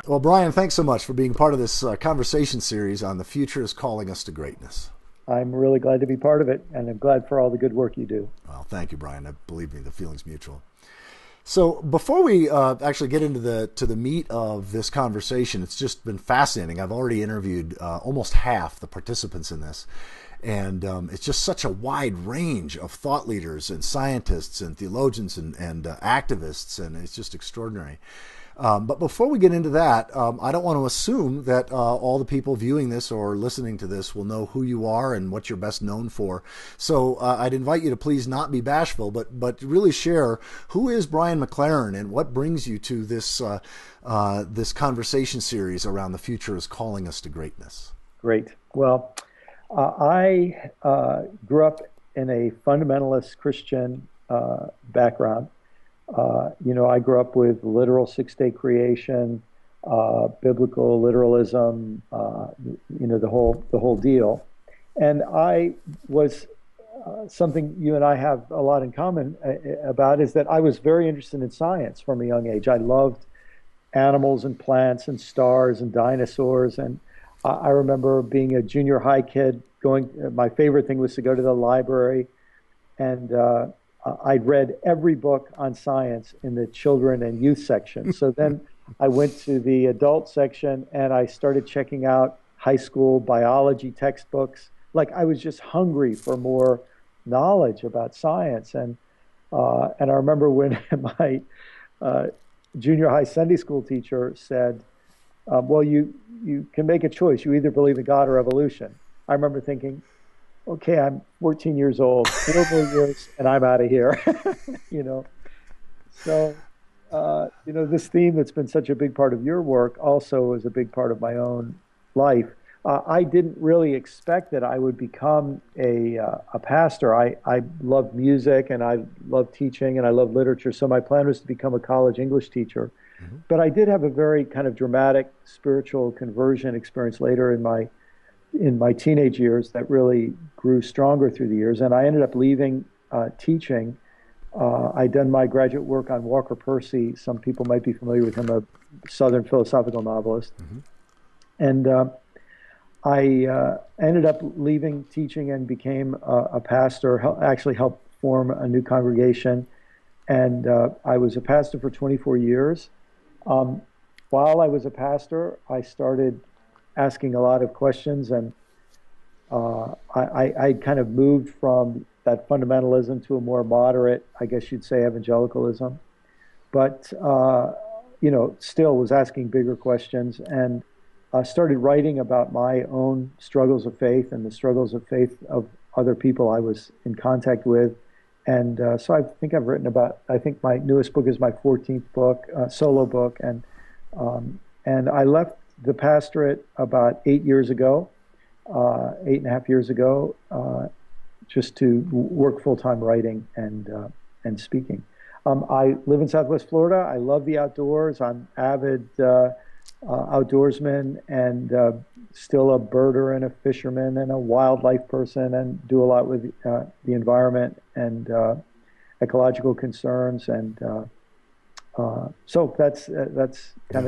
Well, Brian, thanks so much for being part of this conversation series on The Future is Calling Us to Greatness. I'm really glad to be part of it, and I'm glad for all the good work you do. Well, thank you, Brian. Believe me, the feeling's mutual. So before we actually get into the meat of this conversation, it's just been fascinating. I've already interviewed almost half the participants in this, and it's just such a wide range of thought leaders and scientists and theologians and activists, and it's just extraordinary. But before we get into that, I don't want to assume that all the people viewing this or listening to this will know who you are and what you're best known for. So I'd invite you to please not be bashful, but really share who is Brian McLaren and what brings you to this this conversation series around the future is calling us to greatness. Great. Well, I grew up in a fundamentalist Christian background. I grew up with literal six-day creation, biblical literalism, the whole deal. And I was something you and I have a lot in common about is that I was very interested in science from a young age. I loved animals and plants and stars and dinosaurs. And I remember being a junior high kid my favorite thing was to go to the library and I'd read every book on science in the children and youth section. So then I went to the adult section and I started checking out high school biology textbooks. Like I was just hungry for more knowledge about science. And I remember when my junior high Sunday school teacher said, well, you can make a choice. You either believe in God or evolution. I remember thinking, okay, I'm 14 years old, 4 more years, and I'm out of here. you know. So, this theme that's been such a big part of your work also is a big part of my own life. I didn't really expect that I would become a pastor. I love music and I love teaching and I love literature. So my plan was to become a college English teacher. Mm-hmm. But I did have a very kind of dramatic spiritual conversion experience later in my teenage years that really grew stronger through the years. And I ended up leaving teaching. I'd done my graduate work on Walker Percy. Some people might be familiar with him, a Southern philosophical novelist. Mm-hmm. And I ended up leaving teaching and became a pastor, actually helped form a new congregation. And I was a pastor for 24 years. While I was a pastor, I started asking a lot of questions, and I kind of moved from that fundamentalism to a more moderate, I guess you'd say, evangelicalism, but still was asking bigger questions, and started writing about my own struggles of faith and the struggles of faith of other people I was in contact with. And so I think I've written I think my newest book is my 14th book, solo book, and I left the pastorate about 8 years ago, 8.5 years ago, just to work full-time writing and speaking. I live in Southwest Florida. I love the outdoors. I'm avid outdoorsman and still a birder and a fisherman and a wildlife person, and do a lot with the environment and ecological concerns. And so that's kind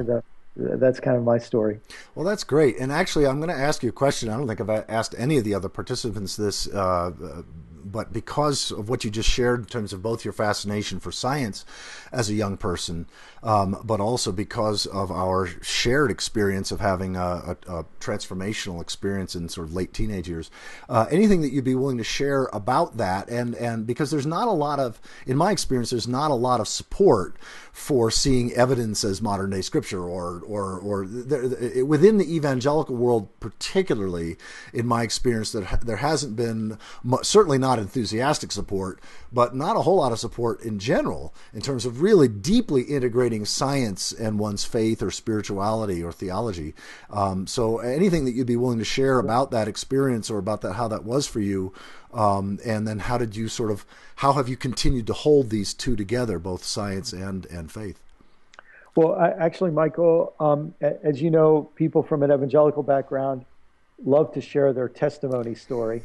of my story. Well, that's great. And actually, I'm going to ask you a question. I don't think I've asked any of the other participants this, but because of what you just shared in terms of both your fascination for science as a young person, but also because of our shared experience of having a transformational experience in sort of late teenage years, anything that you'd be willing to share about that, and because there's not a lot of, in my experience, there's not a lot of support for seeing evidence as modern day scripture, or within the evangelical world, particularly in my experience, that there hasn't been certainly not enthusiastic support, but not a whole lot of support in general in terms of really deeply integrating science and one's faith or spirituality or theology. So anything that you'd be willing to share about that experience or about that, how that was for you, and then how have you continued to hold these two together, both science and faith? Well, actually, Michael, as you know, people from an evangelical background love to share their testimony story.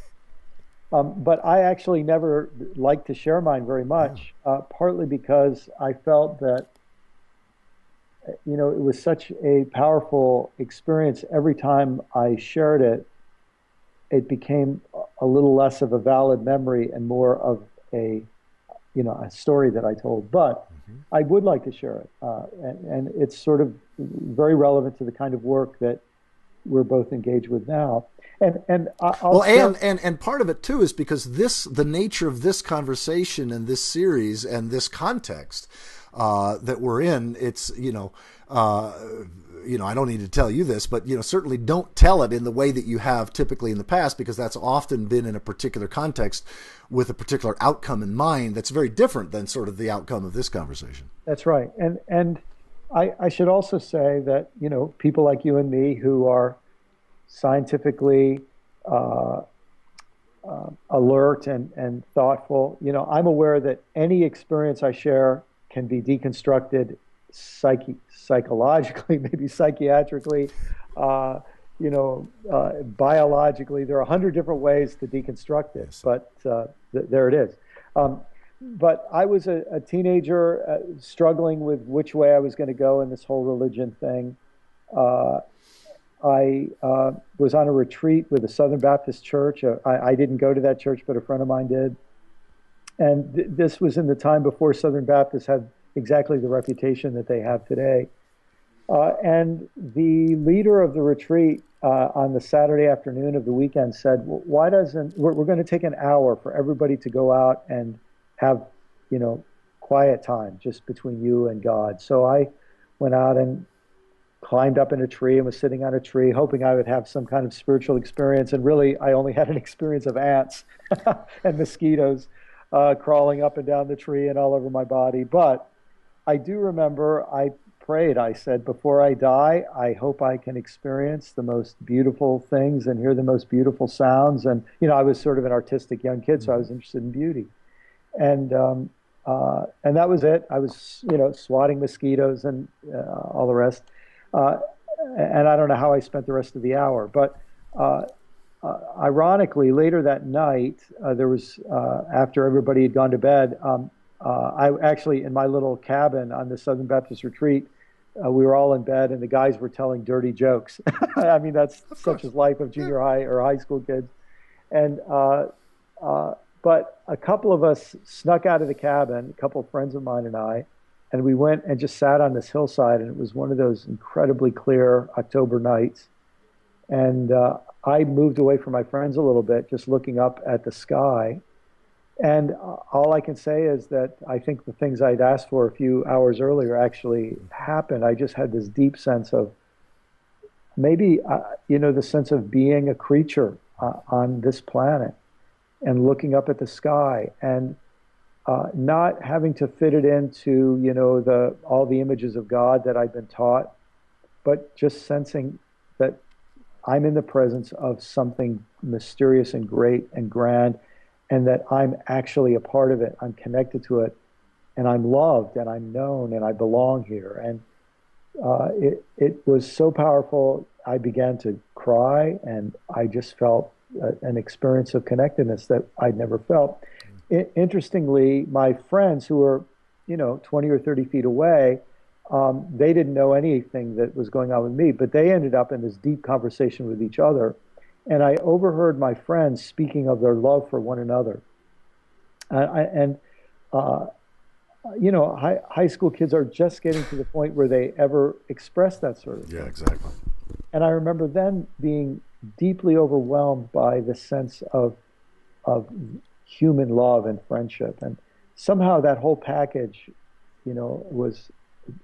But I actually never liked to share mine very much, partly because I felt that it was such a powerful experience. Every time I shared it, it became a little less of a valid memory and more of a, a story that I told. But Mhm. I would like to share it, and it's sort of very relevant to the kind of work that we're both engaged with now. And I'll Well, share. and part of it too is because the nature of this conversation and this series and this context that we're in, it's I don't need to tell you this, but certainly don't tell it in the way that you have typically in the past, because that's often been in a particular context with a particular outcome in mind that's very different than sort of the outcome of this conversation. That's right. And I should also say that, people like you and me who are scientifically uh, alert and thoughtful, I'm aware that any experience I share can be deconstructed psychologically, maybe psychiatrically, biologically. There are 100 different ways to deconstruct it, Yes. but there it is. Um, but I was a teenager struggling with which way I was going to go in this whole religion thing. Uh, I was on a retreat with a Southern Baptist church. I didn't go to that church, but a friend of mine did. And this was in the time before Southern Baptists had exactly the reputation that they have today. And the leader of the retreat on the Saturday afternoon of the weekend said, well, "Why doesn't we're going to take an hour for everybody to go out and have, you know, quiet time just between you and God." So I went out and climbed up in a tree and was sitting on a tree, hoping I would have some kind of spiritual experience. And really, I only had an experience of ants and mosquitoes crawling up and down the tree and all over my body. But I do remember I prayed. I said, before I die, I hope I can experience the most beautiful things and hear the most beautiful sounds. And, I was sort of an artistic young kid, so I Mm-hmm. was interested in beauty. And that was it. I was, swatting mosquitoes and all the rest. Uh, and I don't know how I spent the rest of the hour, but uh, ironically, later that night, there was after everybody had gone to bed. I actually, in my little cabin on the Southern Baptist retreat, we were all in bed, and the guys were telling dirty jokes. I mean, that's Of such course. as life of Yeah. junior high or high school kids. And uh, but a couple of us snuck out of the cabin, a couple of friends of mine and I, and we went and just sat on this hillside, and it was one of those incredibly clear October nights. And I moved away from my friends a little bit, just looking up at the sky. And all I can say is that I think the things I'd asked for a few hours earlier actually happened. I just had this deep sense of maybe, the sense of being a creature on this planet and looking up at the sky and not having to fit it into, the all the images of God that I've been taught, but just sensing that I'm in the presence of something mysterious and great and grand, and that I'm actually a part of it. I'm connected to it, and I'm loved, and I'm known, and I belong here. And it was so powerful. I began to cry, and I just felt an experience of connectedness that I'd never felt. Interestingly, my friends who were, 20 or 30 feet away, they didn't know anything that was going on with me, but they ended up in this deep conversation with each other. And I overheard my friends speaking of their love for one another. And uh, high school kids are just getting to the point where they ever express that sort of Yeah, thing. exactly. And I remember then being deeply overwhelmed by the sense of human love and friendship. And somehow that whole package, was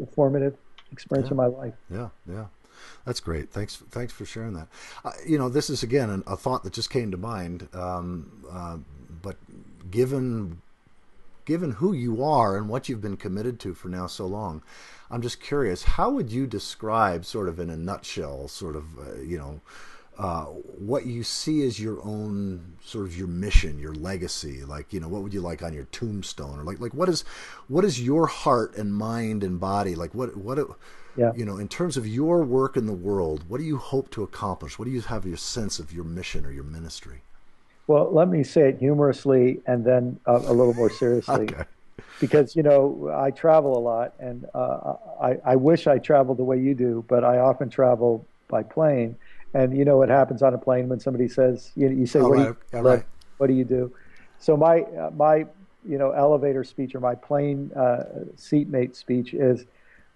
a formative experience Yeah. of my life. Yeah. Yeah. That's great. Thanks for sharing that. This is again a thought that just came to mind. But given given who you are and what you've been committed to for now so long, I'm just curious, how would you describe, sort of in a nutshell, sort of, what you see as your own sort of your mission, your legacy? Like, what would you like on your tombstone, or like what is your heart and mind and body like? What Yeah. in terms of your work in the world, what do you hope to accomplish? What do you have your sense of your mission or your ministry? Well, let me say it humorously and then a little more seriously. Okay. because I travel a lot, and I wish I traveled the way you do, but I often travel by plane. And you know what happens on a plane when somebody says, you say, Oh, "Where do you right. Yeah, live? right. What do you do?" So my elevator speech or my plane seatmate speech is,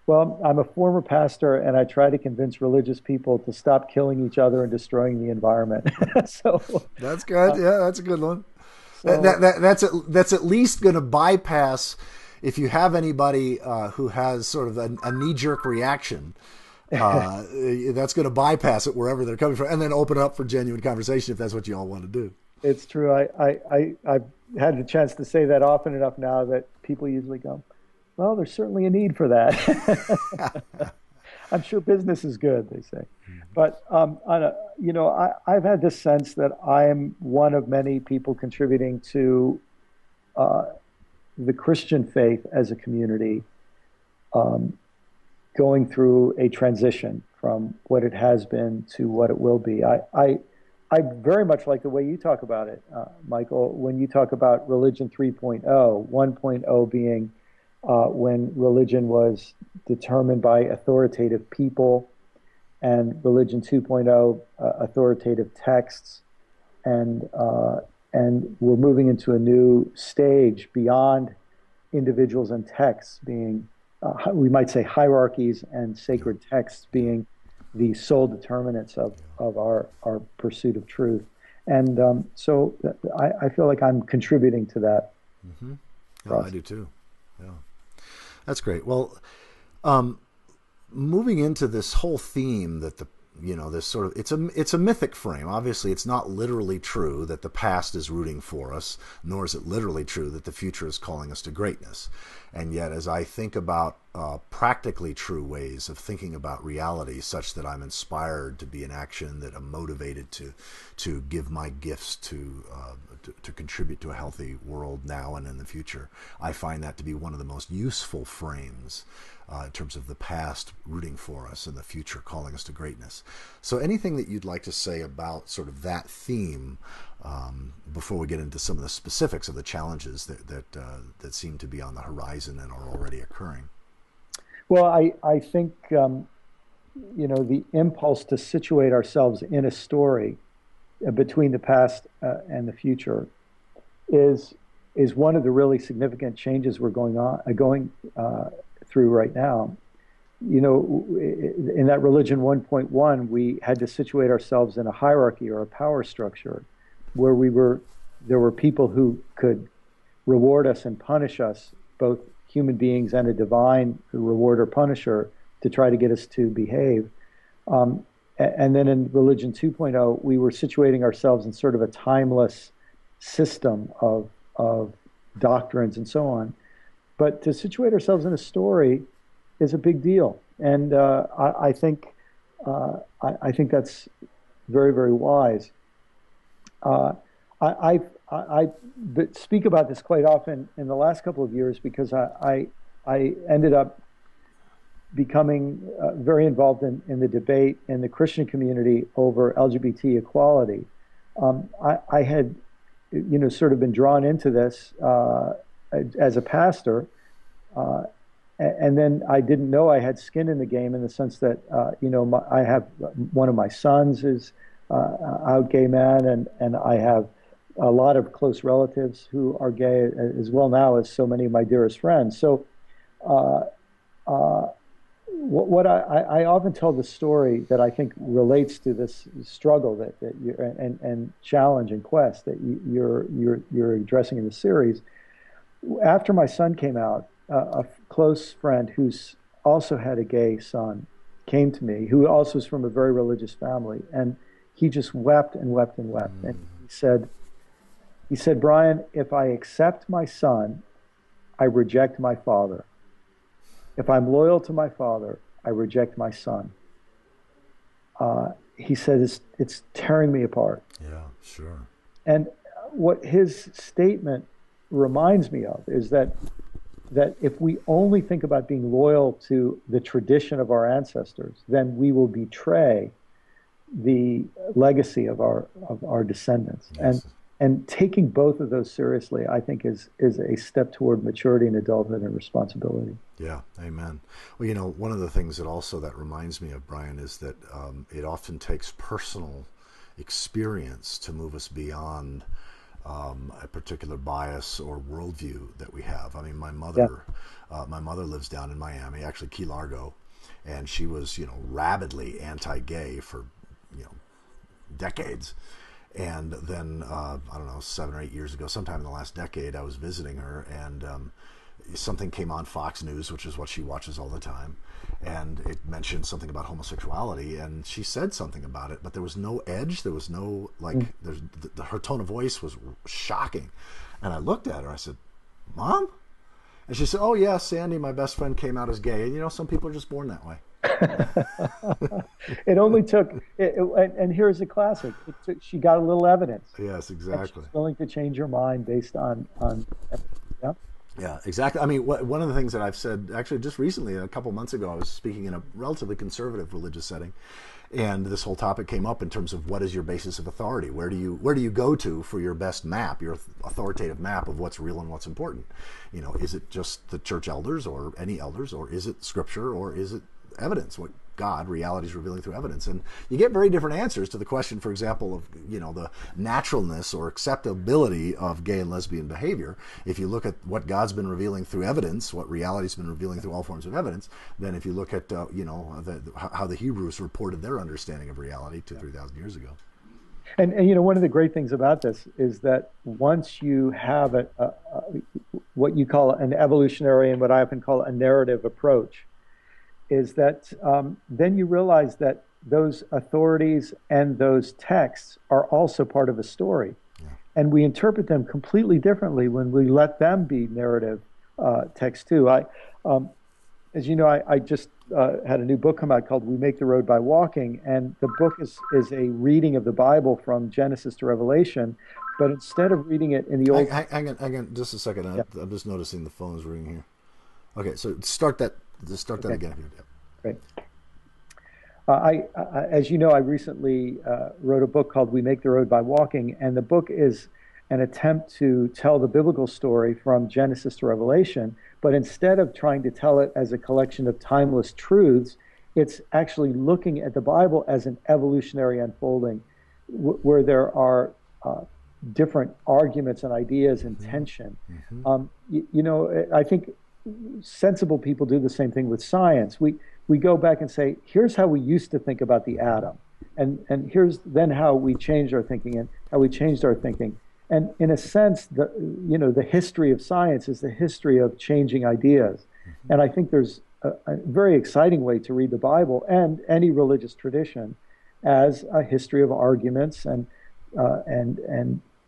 "Well, I'm a former pastor, and I try to convince religious people to stop killing each other and destroying the environment." So, That's good. uh, Yeah, that's a good one. so That's at least going to bypass if you have anybody who has sort of a knee jerk reaction. Uh, that's going to bypass it wherever they're coming from, and then open up for genuine conversation if that's what you all want to do. it's true. I've had the chance to say that often enough now that people usually go, "Well, there's certainly a need for that." I'm sure business is good, they say. But I've had this sense that I am one of many people contributing to uh, the Christian faith as a community, um, going through a transition from what it has been to what it will be. I very much like the way you talk about it, Michael, when you talk about religion 3.0, 1.0 being when religion was determined by authoritative people, and religion 2.0, authoritative texts, and we're moving into a new stage beyond individuals and texts being, we might say, hierarchies and Yeah, sacred texts being the sole determinants of our pursuit of truth. And so I feel like I'm contributing to that hmm yeah, I process. do too. Yeah, that's great. Well, um, moving into this whole theme that this sort of it's a mythic frame. Obviously, it's not literally true that the past is rooting for us, nor is it literally true that the future is calling us to greatness. And yet, as I think about practically true ways of thinking about reality, such that I'm inspired to be in action, that I'm motivated to give my gifts to contribute to a healthy world now and in the future, I find that to be one of the most useful frames in terms of the past rooting for us and the future calling us to greatness. So, anything that you'd like to say about sort of that theme before we get into some of the specifics of the challenges that seem to be on the horizon and are already occurring? Well, I think the impulse to situate ourselves in a story between the past and the future is is one of the really significant changes we're going through right now. In that religion 1.1, we had to situate ourselves in a hierarchy or a power structure where there were people who could reward us and punish us, both human beings and a divine reward or punisher, to try to get us to behave. And then in religion 2.0, we were situating ourselves in sort of a timeless system of doctrines and so on. But to situate ourselves in a story is a big deal, and I think that's very, very wise. Uh, I speak about this quite often in the last couple of years because I ended up becoming very involved in the debate in the Christian community over LGBT equality. I had, sort of been drawn into this as a pastor, uh, and then I didn't know I had skin in the game in the sense that, I have one of my sons is out gay man, and I have a lot of close relatives who are gay as well now as so many of my dearest friends. So. Uh, uh, what I often tell the story that I think relates to this struggle that you and challenge and quest that you're addressing in the series. After my son came out, a close friend who's also had a gay son came to me, who also is from a very religious family, and he just wept and wept and wept, and he said, Brian, if I accept my son, I reject my father. If I'm loyal to my father, I reject my son. He said, it's tearing me apart. Yeah, sure. And what his statement reminds me of is that if we only think about being loyal to the tradition of our ancestors, then we will betray the legacy of our descendants. And Yes. And taking both of those seriously, I think, is a step toward maturity and adulthood and responsibility. Yeah, amen. Well, one of the things that also that reminds me of, Brian, is that it often takes personal experience to move us beyond a particular bias or worldview that we have. I mean, Yeah. my mother lives down in Miami, actually Key Largo, and she was, rabidly anti-gay for, you know, decades. And then, I don't know, 7 or 8 years ago, sometime in the last decade, I was visiting her, and something came on Fox News, which is what she watches all the time, and it mentioned something about homosexuality, and she said something about it, but there was no edge, there was no, like, her tone of voice was shocking. And I looked at her, I said, Mom? And she said, oh yeah, Sandy, my best friend, came out as gay, and some people are just born that way. It only took, and here's a classic. She got a little evidence, Yes, and exactly. she's willing to change her mind based on evidence. Yeah. Yeah, exactly. I mean, one of the things that I've said, actually, just recently, a couple months ago, I was speaking in a relatively conservative religious setting, and this whole topic came up in terms of what is your basis of authority? Where do you go to for your best map, your authoritative map of what's real and what's important? Is it just the church elders or any elders, or is it Scripture, or is it evidence? What God, reality is revealing through evidence, and you get very different answers to the question, for example, of the naturalness or acceptability of gay and lesbian behavior. If you look at what God's been revealing through evidence, what reality's been revealing through all forms of evidence, then if you look at how the Hebrews reported their understanding of reality 2,000 to 3,000 years ago. And one of the great things about this is that once you have what you call an evolutionary and what I often call a narrative approach, is that then you realize that those authorities and those texts are also part of a story. Yeah. And we interpret them completely differently when we let them be narrative text too. As you know, I just had a new book come out called We Make the Road by Walking. And the book is a reading of the Bible from Genesis to Revelation. But instead of reading it in the Old... Hang on just a second. Yeah. I'm just noticing the phone's ringing here. Okay, so start that Okay. again. Great. As you know, I recently wrote a book called We Make the Road by Walking, and the book is an attempt to tell the biblical story from Genesis to Revelation, but instead of trying to tell it as a collection of timeless truths, it's actually looking at the Bible as an evolutionary unfolding, where there are different arguments and ideas and tension. I think sensible people do the same thing with science. We go back and say, here's how we used to think about the atom, and here's then how we changed our thinking and how we changed our thinking. And in a sense, the history of science is the history of changing ideas. And I think there's a very exciting way to read the Bible and any religious tradition as a history of arguments and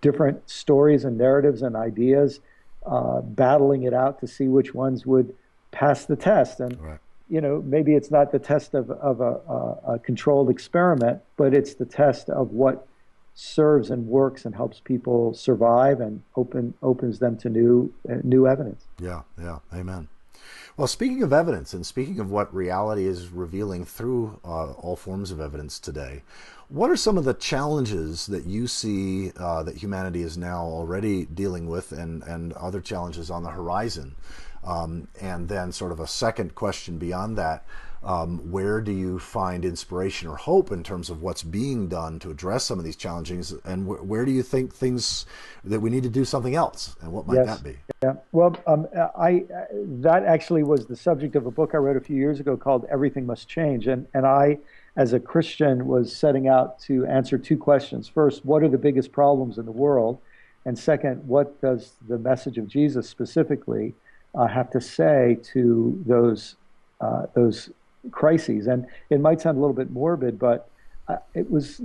different stories and narratives and ideas, battling it out to see which ones would pass the test. And Right. Maybe it's not the test of a controlled experiment, but it's the test of what serves and works and helps people survive and opens them to new evidence. Yeah, amen. Well, speaking of evidence and speaking of what reality is revealing through all forms of evidence today, what are some of the challenges that you see that humanity is now already dealing with, and other challenges on the horizon? And then sort of a second question beyond that, where do you find inspiration or hope in terms of what's being done to address some of these challenges, and where do you think things that we need to do something else, and what might Yes. that be? Yeah. Well, that actually was the subject of a book I wrote a few years ago called Everything Must Change. And I, as a Christian, was setting out to answer two questions. First, what are the biggest problems in the world? And second, what does the message of Jesus specifically have to say to those crises? And it might sound a little bit morbid, but it was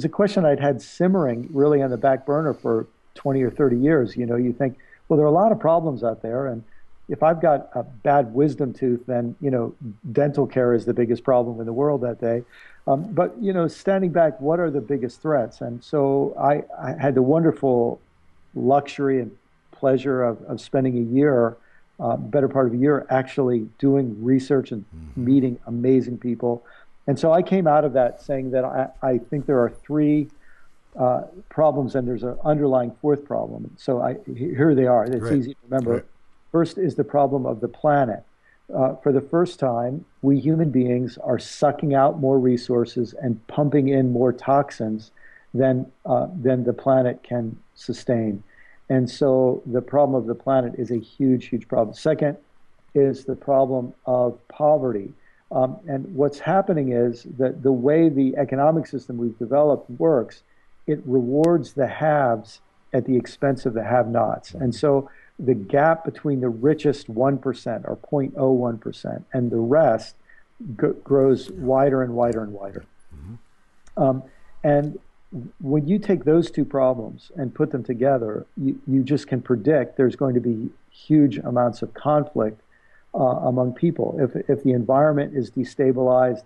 a question I'd had simmering really on the back burner for 20 or 30 years. You think, well, there are a lot of problems out there, and if I've got a bad wisdom tooth, then dental care is the biggest problem in the world that day. But standing back, what are the biggest threats? And so I had the wonderful luxury and pleasure of spending a year, better part of a year, actually doing research and meeting amazing people. And so I came out of that saying that I think there are three problems, and there's an underlying fourth problem. So here they are. It's Great. easy to remember. Great. First is the problem of the planet. For the first time, we human beings are sucking out more resources and pumping in more toxins than the planet can sustain. And so the problem of the planet is a huge, huge problem. Second is the problem of poverty. And what's happening is that the way the economic system we've developed works, it rewards the haves at the expense of the have-nots. And so the gap between the richest 1% or 0.01% and the rest grows wider and wider and wider. And when you take those two problems and put them together, you just can predict there's going to be huge amounts of conflict among people. If the environment is destabilized,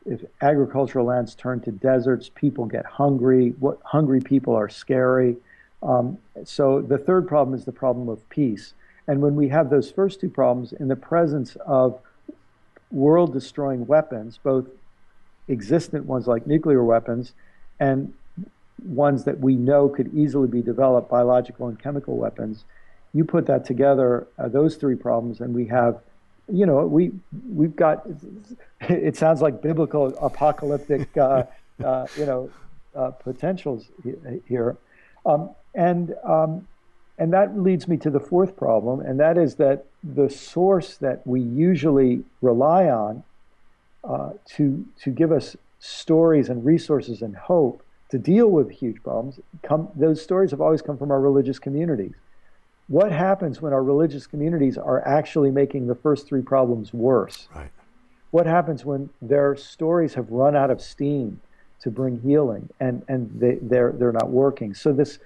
if agricultural lands turn to deserts, people get hungry. Hungry people are scary. So the third problem is the problem of peace. And when we have those first two problems in the presence of world-destroying weapons, both existent ones like nuclear weapons and ones that we know could easily be developed, biological and chemical weapons, you put that together, those three problems, and we have, we've got, it sounds like biblical apocalyptic, potentials here. And that leads me to the fourth problem, and that is that the source that we usually rely on to give us stories and resources and hope to deal with huge problems, those stories have always come from our religious communities. What happens when our religious communities are actually making the first three problems worse? Right. What happens when their stories have run out of steam to bring healing and they're not working? So this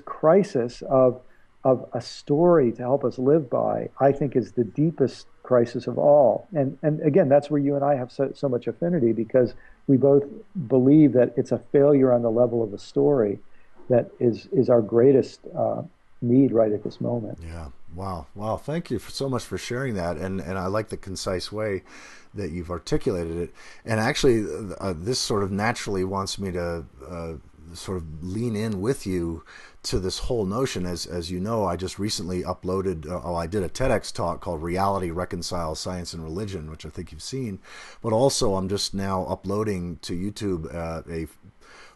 crisis of a story to help us live by, I think, is the deepest crisis of all. And again, that's where you and I have so much affinity, because we both believe that it's a failure on the level of a story that is our greatest need right at this moment. Yeah. Wow. Wow. Thank you so much for sharing that. And I like the concise way that you've articulated it. And actually, this sort of naturally wants me to sort of lean in with you to this whole notion. As you know, I just recently uploaded, I did a TEDx talk called Reality Reconciles Science and Religion, which I think you've seen. But also, I'm just now uploading to YouTube a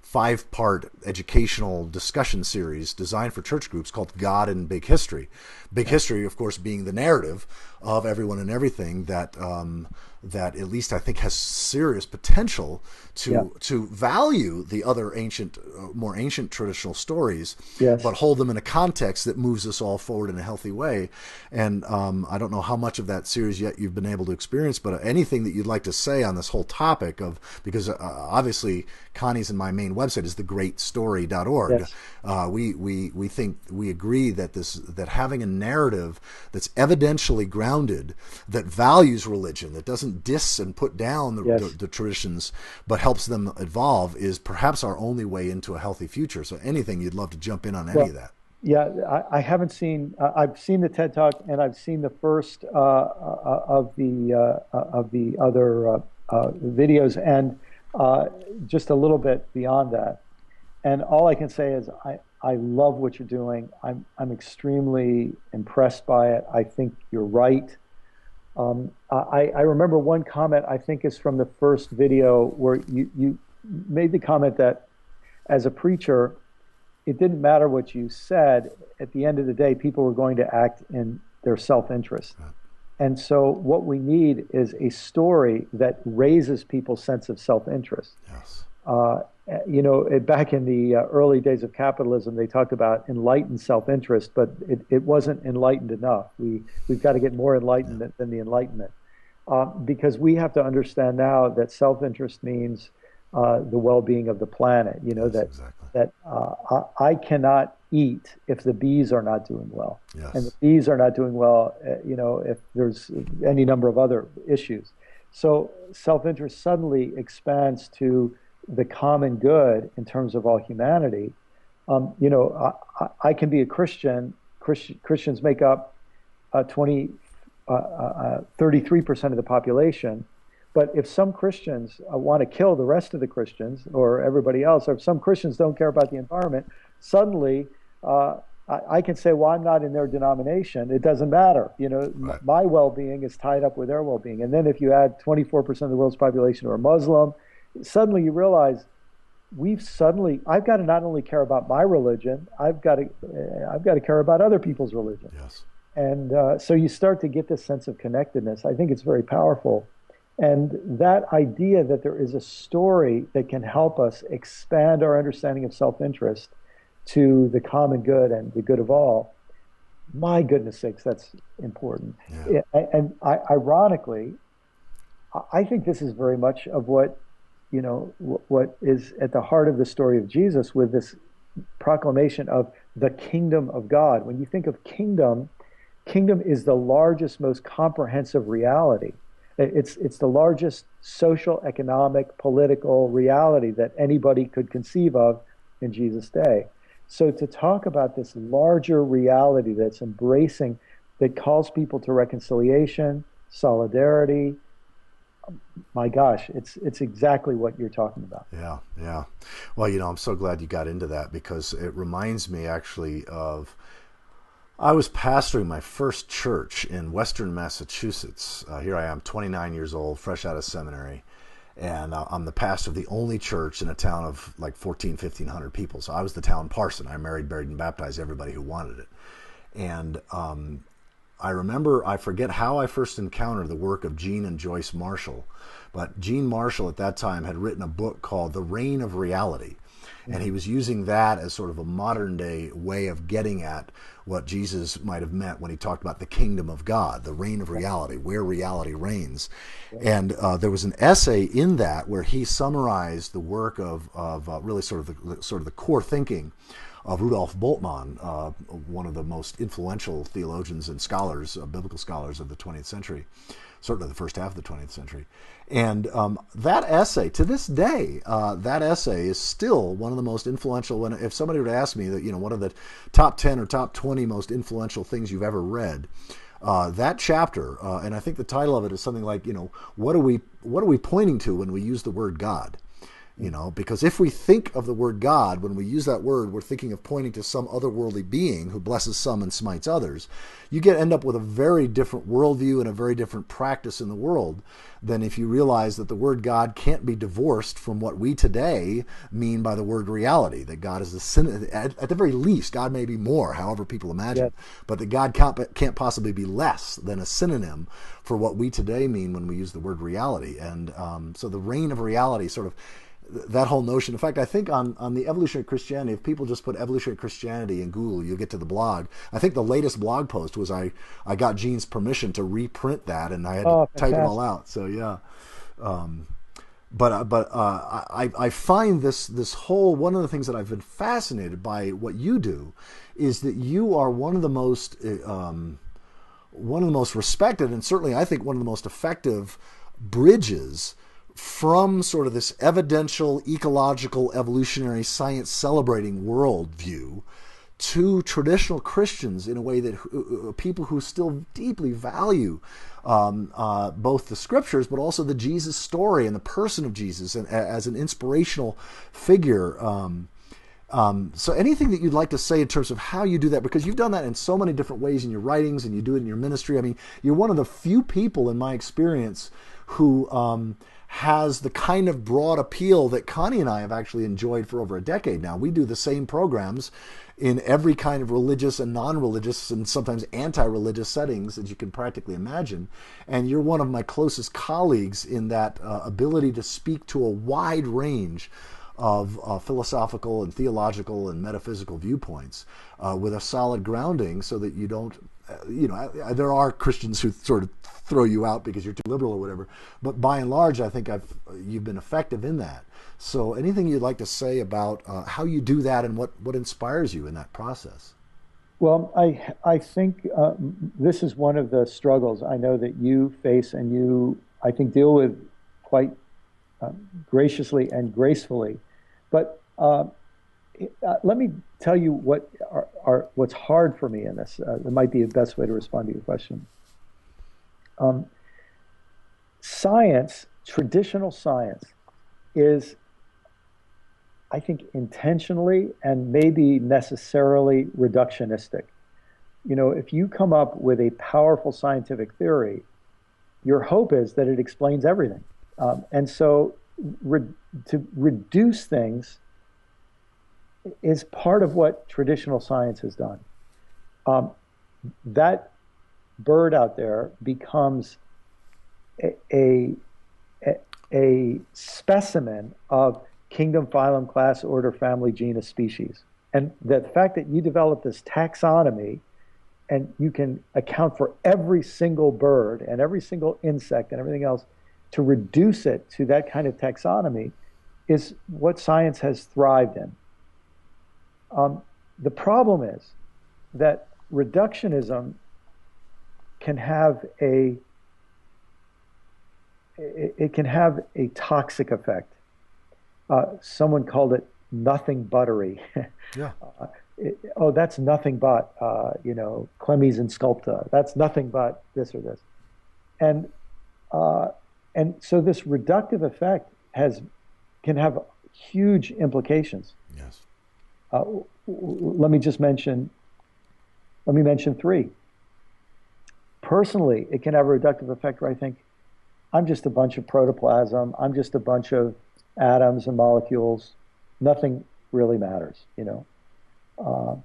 5-part educational discussion series designed for church groups called God in Big History. Big History, of course, being the narrative of everyone and everything that that at least I think has serious potential to value the other ancient, more ancient traditional stories, but hold them in a context that moves us all forward in a healthy way. And I don't know how much of that series yet you've been able to experience, but anything that you'd like to say on this whole topic of, because obviously Connie's and my main website is thegreatstory.org. Yes. We think, we agree that that having a narrative that's evidentially grounded, that values religion, that doesn't diss and put down the traditions, but helps them evolve, is perhaps our only way into a healthy future. So anything you'd love to jump in on any of that. Yeah, I haven't seen. I've seen the TED Talk, and I've seen the first of the other videos, and just a little bit beyond that. And all I can say is I love what you're doing. I'm extremely impressed by it. I think you're right. I remember one comment, I think is from the first video, where you made the comment that as a preacher, it didn't matter what you said. At the end of the day, people were going to act in their self-interest. Right. And so what we need is a story that raises people's sense of self-interest. Yes. Back in the early days of capitalism, they talked about enlightened self-interest, but it wasn't enlightened enough. We've got to get more enlightened than the Enlightenment, because we have to understand now that self-interest means the well-being of the planet. That I cannot eat if the bees are not doing well, and the bees are not doing well. If there's any number of other issues, so self-interest suddenly expands to the common good in terms of all humanity. I can be a Christian. Christians make up 33% of the population, But if some Christians want to kill the rest of the Christians or everybody else, or if some Christians don't care about the environment, suddenly I can say, well, I'm not in their denomination. It doesn't matter. Right. My well-being is tied up with their well-being. And then if you add 24% of the world's population who are Muslim, suddenly you realize I've got to not only care about my religion, I've got to care about other people's religion. Yes. And so you start to get this sense of connectedness. I think it's very powerful. And that idea that there is a story that can help us expand our understanding of self-interest to the common good and the good of all, my goodness sakes, that's important. Yeah. Ironically, I think this is very much of what is at the heart of the story of Jesus with this proclamation of the kingdom of God. When you think of kingdom, kingdom is the largest, most comprehensive reality. It's the largest social, economic, political reality that anybody could conceive of in Jesus' day. So to talk about this larger reality that's embracing, that calls people to reconciliation, solidarity, my gosh, it's exactly what you're talking about. Yeah, yeah. Well, I'm so glad you got into that because it reminds me actually of I was pastoring my first church in Western Massachusetts. Here I am, 29 years old, fresh out of seminary. And I'm the pastor of the only church in a town of like 1,500 people. So I was the town parson. I married, buried, and baptized everybody who wanted it. And I remember, I forget how I first encountered the work of Gene and Joyce Marshall. But Gene Marshall at that time had written a book called The Reign of Reality. And he was using that as sort of a modern day way of getting at what Jesus might have meant when he talked about the kingdom of God, the reign of reality, where reality reigns. And there was an essay in that where he summarized the work of really sort of the core thinking of Rudolf Bultmann, one of the most influential theologians and scholars, biblical scholars of the 20th century, certainly the first half of the 20th century. And that essay, to this day, that essay is still one of the most influential. If somebody were to ask me that, what are the top 10 or top 20 most influential things you've ever read, that chapter, and I think the title of it is something like, what are we pointing to when we use the word God? Because if we think of the word God, when we use that word, we're thinking of pointing to some otherworldly being who blesses some and smites others. You end up with a very different worldview and a very different practice in the world than if you realize that the word God can't be divorced from what we today mean by the word reality, that God is the sin. At the very least, God may be more, however people imagine, but that God can't possibly be less than a synonym for what we today mean when we use the word reality. And so the reign of reality sort of, that whole notion. In fact, I think on the evolutionary Christianity, if people just put evolutionary Christianity in Google, you'll get to the blog. I think the latest blog post was I got Gene's permission to reprint that, and I had to type it all out. So yeah, I find this whole, one of the things that I've been fascinated by what you do is that you are one of the most respected, and certainly I think one of the most effective bridges from sort of this evidential, ecological, evolutionary, science celebrating worldview to traditional Christians in a way that people who still deeply value both the scriptures, but also the Jesus story and the person of Jesus and as an inspirational figure. So anything that you'd like to say in terms of how you do that, because you've done that in so many different ways in your writings and you do it in your ministry. I mean, you're one of the few people in my experience who has the kind of broad appeal that Connie and I have actually enjoyed for over a decade now. We do the same programs in every kind of religious and non-religious and sometimes anti-religious settings that you can practically imagine. And you're one of my closest colleagues in that ability to speak to a wide range of philosophical and theological and metaphysical viewpoints with a solid grounding so that you don't, there are Christians who sort of throw you out because you're too liberal or whatever. But by and large, I think you've been effective in that. So anything you'd like to say about how you do that and what inspires you in that process? Well, I think this is one of the struggles I know that you face and you, I think, deal with quite graciously and gracefully. But let me tell you what's hard for me in this. It might be the best way to respond to your question. Science traditional science is, I think, intentionally and maybe necessarily reductionistic. You know, if you come up with a powerful scientific theory, your hope is that it explains everything. And so re to reduce things is part of what traditional science has done. Um, that bird out there becomes a, a, a specimen of kingdom, phylum, class, order, family, genus, species. And the fact that you develop this taxonomy and you can account for every single bird and every single insect and everything else to reduce it to that kind of taxonomy is what science has thrived in. The problem is that reductionism can have a toxic effect. Someone called it nothing buttery. Yeah. Oh, that's nothing but Clemmies and Sculpta. That's nothing but this or this, and uh, and so this reductive effect can have huge implications. Yes. Uh, let me just mention. Let me mention three. Personally, it can have a reductive effect where I think I'm just a bunch of protoplasm. I'm just a bunch of atoms and molecules. Nothing really matters, you know. Uh,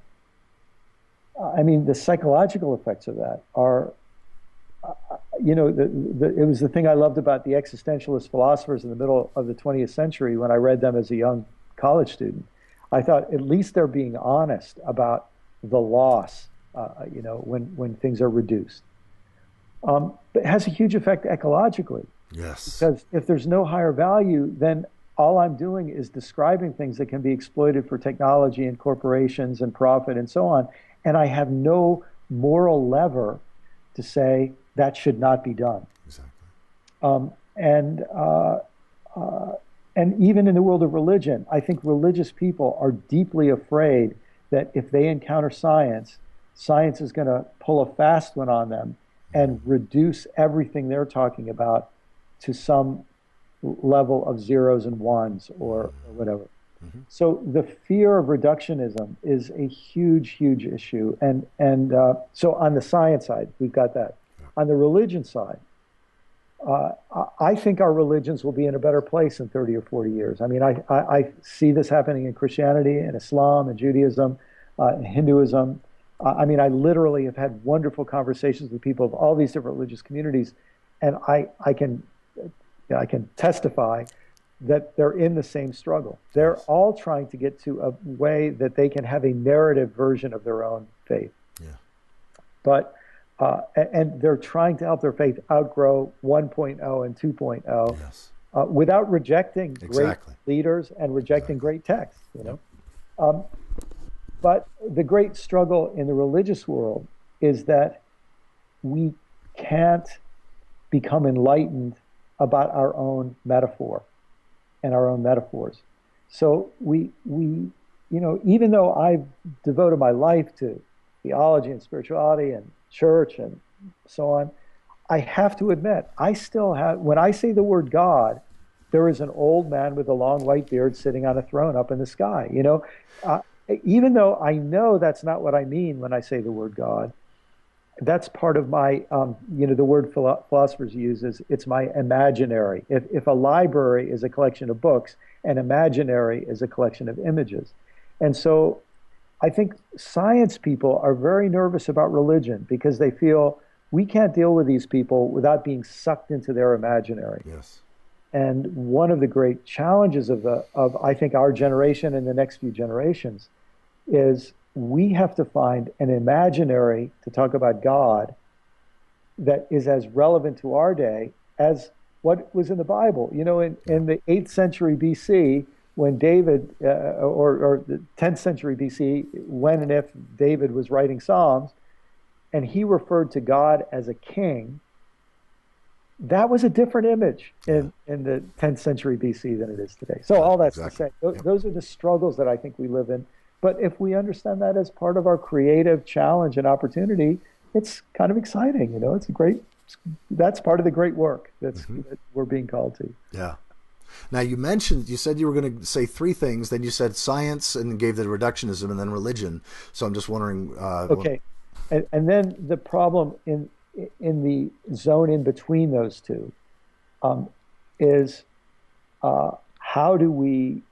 I mean, the psychological effects of that are, it was the thing I loved about the existentialist philosophers in the middle of the 20th century when I read them as a young college student. I thought at least they're being honest about the loss, when things are reduced. But it has a huge effect ecologically. Yes. Because if there's no higher value, then all I'm doing is describing things that can be exploited for technology and corporations and profit and so on. And I have no moral lever to say that should not be done. Exactly. Um, and and even in the world of religion, I think religious people are deeply afraid that if they encounter science, science is going to pull a fast one on them and reduce everything they're talking about to some level of zeros and ones or whatever. Mm-hmm. So the fear of reductionism is a huge, huge issue. And so on the science side, we've got that. Yeah. On the religion side, I think our religions will be in a better place in 30 or 40 years. I mean, I see this happening in Christianity and Islam and Judaism, and Hinduism. I mean, I literally have had wonderful conversations with people of all these different religious communities, and I can testify that they're in the same struggle. They're all trying to get to a way that they can have a narrative version of their own faith. Yeah. But and they're trying to help their faith outgrow 1.0 and 2.0 Yes. Without rejecting Exactly. great leaders and rejecting great texts. Yep. But the great struggle in the religious world is that we can't become enlightened about our own metaphor and our own metaphors. So even though I've devoted my life to theology and spirituality and church and so on, I have to admit, I still have, when I say the word God, there is an old man with a long white beard sitting on a throne up in the sky. Even though I know that's not what I mean when I say the word God, that's part of my, the word philosophers use is it's my imaginary. If a library is a collection of books, an imaginary is a collection of images. And so I think science people are very nervous about religion because they feel we can't deal with these people without being sucked into their imaginary. Yes. And one of the great challenges of I think our generation and the next few generations is we have to find an imaginary to talk about God that is as relevant to our day as what was in the Bible. In the 8th century BC, when David, or the 10th century BC, when and if David was writing Psalms, and he referred to God as a king, that was a different image in the 10th century BC than it is today. So all that's to say, those are the struggles that I think we live in. But if we understand that as part of our creative challenge and opportunity, it's kind of exciting. It's a great that's part of the great work Hmm. that we're being called to. Yeah. Now you said you were going to say three things. Then you said science and gave the reductionism, and then religion. So I'm just wondering. Okay, and then the problem in the zone in between those two um, is how do we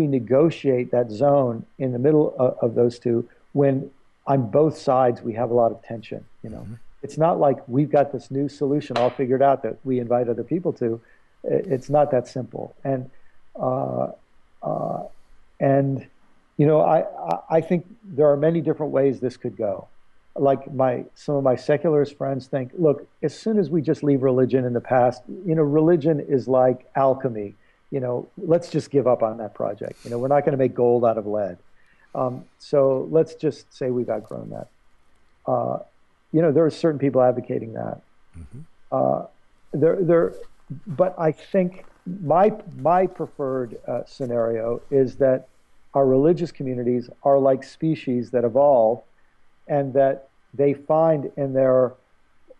negotiate that zone in the middle of those two when on both sides we have a lot of tension? Mhm. It's not like we've got this new solution all figured out that we invite other people to. It's not that simple. Uh, uh, and I think there are many different ways this could go. Like some of my secularist friends think, look, as soon as we just leave religion in the past, religion is like alchemy. Let's just give up on that project. We're not going to make gold out of lead. So let's just say we've outgrown that. Uh, there are certain people advocating that. Mhm. Uh, there, but I think my preferred scenario is that our religious communities are like species that evolve, and that they find in their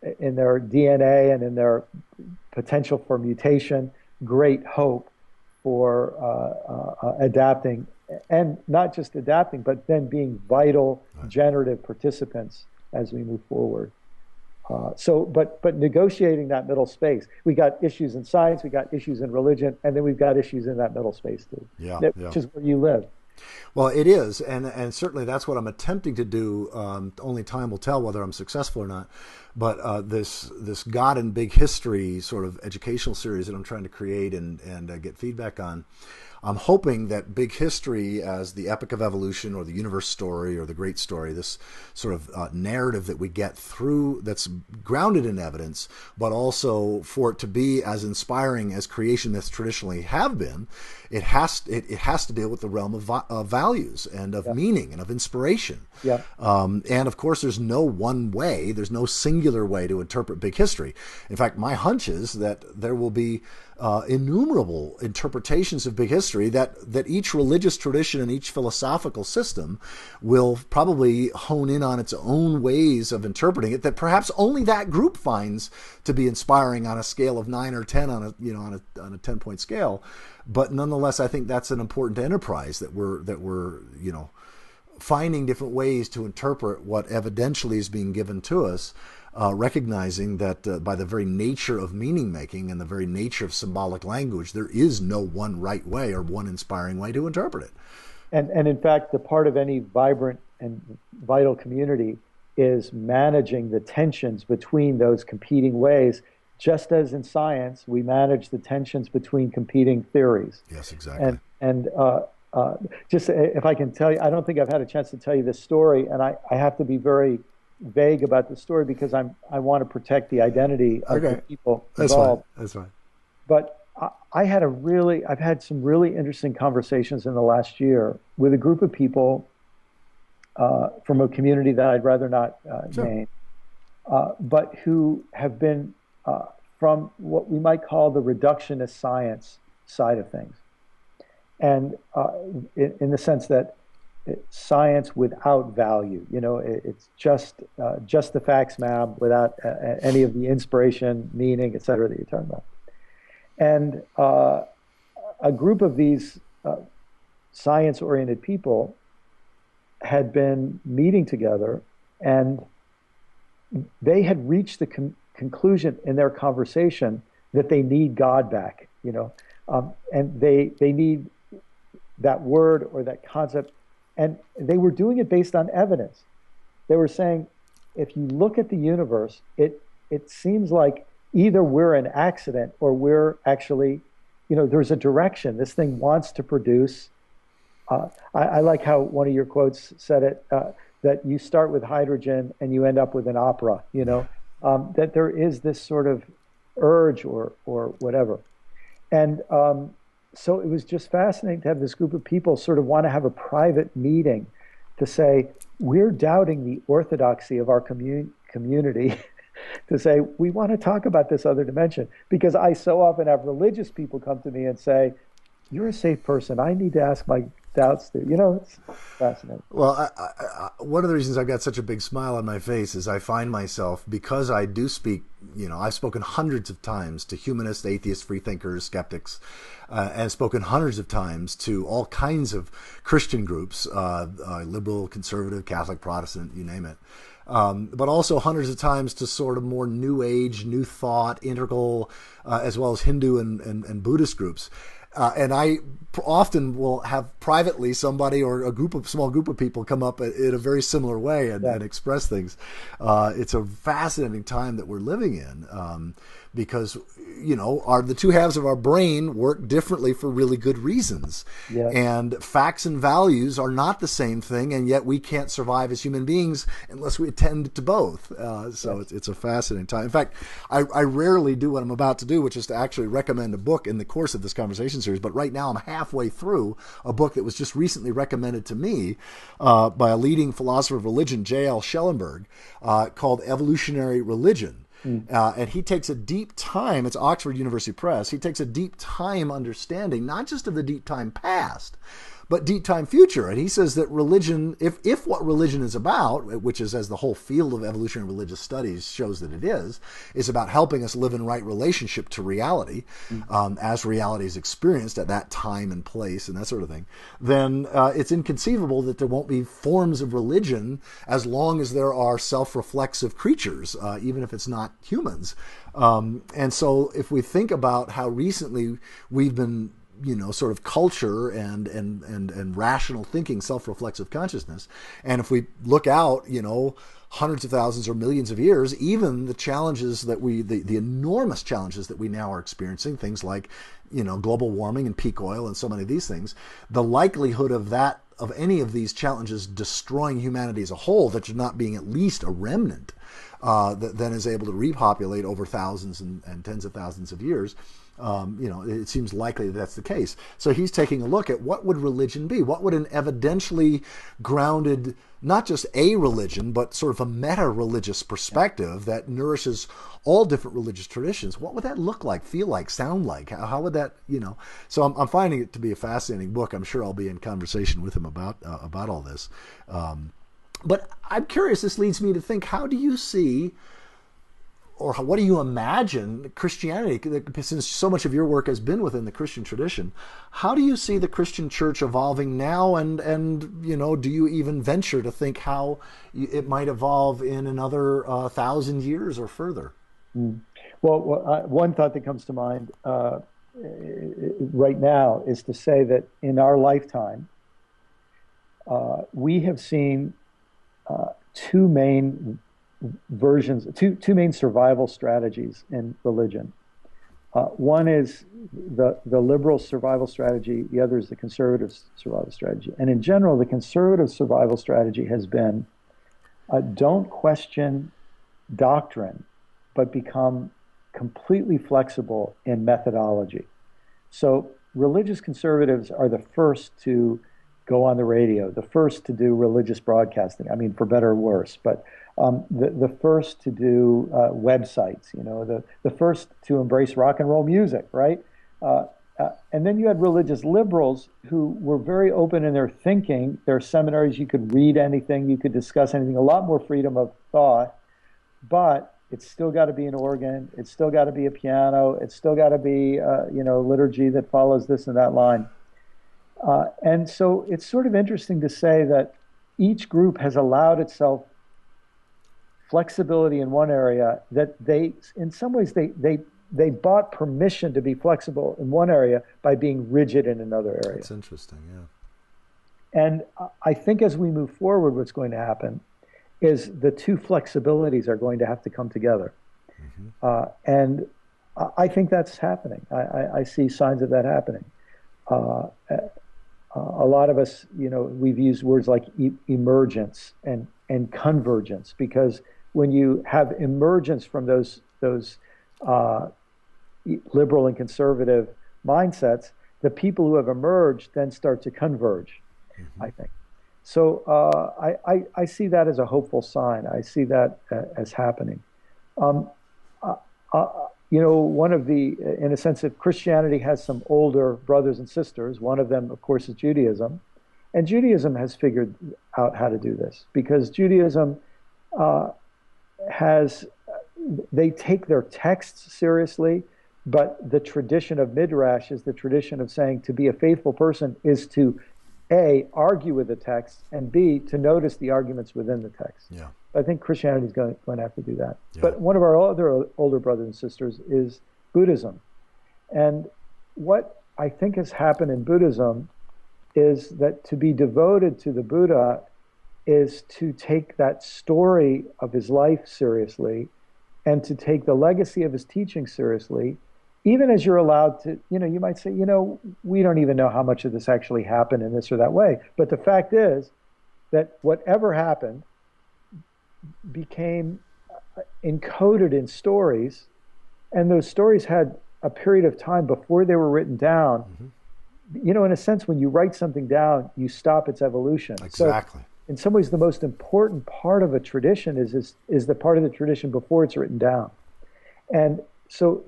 DNA and in their potential for mutation great hope for adapting, and not just adapting, but then being vital Right. generative participants as we move forward. But negotiating that middle space, we got issues in science, we got issues in religion, and then we've got issues in that middle space too, Yeah. Yeah. which is where you live. Well, it is, and certainly that's what I'm attempting to do. Only time will tell whether I'm successful or not. But this God and Big History sort of educational series that I'm trying to create and get feedback on. I'm hoping that Big History, as the epic of evolution or the universe story or the great story, this sort of narrative that we get through that's grounded in evidence, but also for it to be as inspiring as creation myths traditionally have been, it has to deal with the realm of values and of Yeah, meaning and of inspiration. yeah, And of course, there's no one way, there's no singular way to interpret big history. In fact, my hunch is that there will be innumerable interpretations of big history that each religious tradition and each philosophical system will probably hone in on its own ways of interpreting it that perhaps only that group finds to be inspiring on a scale of 9 or 10 on a 10-point scale. But nonetheless, I think that's an important enterprise that we're finding different ways to interpret what evidentially is being given to us, recognizing that by the very nature of meaning making and the very nature of symbolic language, there is no one right way or one inspiring way to interpret it. and in fact, the part of any vibrant and vital community is managing the tensions between those competing ways, just as in science we manage the tensions between competing theories. Yes, And exactly. and uh, just if I can tell you, I don't think I've had a chance to tell you this story, and I have to be very vague about the story because I want to protect the identity of the Okay, people that's fine. involved. That's fine. But I've had some really interesting conversations in the last year with a group of people from a community that I'd rather not Sure. name, but who have been from what we might call the reductionist science side of things, and in the sense that science without value, it's just the facts, ma'am, without any of the inspiration, meaning, et cetera, that you're talking about. And a group of these science-oriented people had been meeting together, and they had reached the conclusion in their conversation that they need God back, and they need that word or that concept, and they were doing it based on evidence. They were saying, if you look at the universe, it seems like either we're an accident or we're actually, there's a direction. This thing wants to produce. I like how one of your quotes said it, that you start with hydrogen and you end up with an opera, that there is this sort of urge or whatever. And so it was just fascinating to have this group of people sort of want to have a private meeting to say, we're doubting the orthodoxy of our community to say, we want to talk about this other dimension. Because I so often have religious people come to me and say, you're a safe person. I need to ask my doubts too. It's fascinating. Well, one of the reasons I've got such a big smile on my face is I find myself, because I do speak, I've spoken hundreds of times to humanists, atheists, freethinkers, skeptics, and spoken hundreds of times to all kinds of Christian groups, liberal, conservative, Catholic, Protestant, you name it. But also hundreds of times to sort of more New Age, New Thought, integral, as well as Hindu and Buddhist groups. And I often will have privately somebody or small group of people come up in a very similar way and express things. It's a fascinating time that we're living in, because the two halves of our brain work differently for really good reasons. Yeah. And facts and values are not the same thing, and yet we can't survive as human beings unless we attend to both. It's a fascinating time. In fact, I rarely do what I'm about to do, which is to actually recommend a book in the course of this conversation series. But right now I'm halfway through a book that was just recently recommended to me by a leading philosopher of religion, J.L. Schellenberg, called Evolutionary Religion. And he takes a deep time, it's Oxford University Press, he takes a deep time understanding, not just of the deep time past, but deep time future. And he says that religion, if what religion is about, which is, as the whole field of evolutionary religious studies shows that it is about helping us live in right relationship to reality, as reality is experienced at that time and place and that sort of thing, then it's inconceivable that there won't be forms of religion as long as there are self-reflexive creatures, even if it's not humans. And so if we think about how recently we've been sort of culture and rational thinking, self-reflexive consciousness. And if we look out, hundreds of thousands or millions of years, even the challenges that the enormous challenges that we now are experiencing, things like, global warming and peak oil and so many of these things, the likelihood of any of these challenges destroying humanity as a whole, that you're not being at least a remnant that then is able to repopulate over thousands and tens of thousands of years, it seems likely that that's the case. So he's taking a look at what would religion be? What would an evidentially grounded, not just a religion, but sort of a meta-religious perspective that nourishes all different religious traditions? What would that look like, feel like, sound like? How would that, So I'm finding it to be a fascinating book. I'm sure I'll be in conversation with him about all this. But I'm curious, this leads me to think, how do you see, or what do you imagine Christianity, since so much of your work has been within the Christian tradition, how do you see the Christian church evolving now? And do you even venture to think how it might evolve in another 1,000 years or further? Well, one thought that comes to mind right now is to say that in our lifetime, we have seen two main survival strategies in religion. One is the liberal survival strategy. The other is the conservative survival strategy. And in general, the conservative survival strategy has been don't question doctrine, but become completely flexible in methodology. So religious conservatives are the first to go on the radio, the first to do religious broadcasting. I mean, for better or worse, but the first to do websites, the first to embrace rock and roll music, right? And then you had religious liberals who were very open in their thinking. Their seminaries, you could read anything, you could discuss anything, a lot more freedom of thought, but it's still got to be an organ, it's still got to be a piano, it's still got to be, liturgy that follows this and that line. And so it's sort of interesting to say that each group has allowed itself flexibility in one area, that in some ways, they bought permission to be flexible in one area by being rigid in another area. That's interesting, yeah. And I think as we move forward, what's going to happen is the two flexibilities are going to have to come together. Mm-hmm. And I think that's happening. I see signs of that happening. A lot of us, we've used words like emergence and convergence, because when you have emergence from those liberal and conservative mindsets, the people who have emerged then start to converge, I think. So I see that as a hopeful sign. I see that as happening. one of the, in a sense, if Christianity has some older brothers and sisters, one of them, of course, is Judaism. And Judaism has figured out how to do this because Judaism uh, has, they take their texts seriously, but the tradition of Midrash is the tradition of saying to be a faithful person is to A, argue with the text, and B, to notice the arguments within the text. Yeah. I think Christianity is going to have to do that. Yeah. But one of our other older brothers and sisters is Buddhism. And what I think has happened in Buddhism is that to be devoted to the Buddha is to take that story of his life seriously and to take the legacy of his teaching seriously, even as you're allowed to, you might say, we don't even know how much of this actually happened in this or that way. But the fact is that whatever happened became encoded in stories, and those stories had a period of time before they were written down. Mm-hmm. In a sense, when you write something down, you stop its evolution. Exactly. So in some ways, the most important part of a tradition is the part of the tradition before it's written down. And so,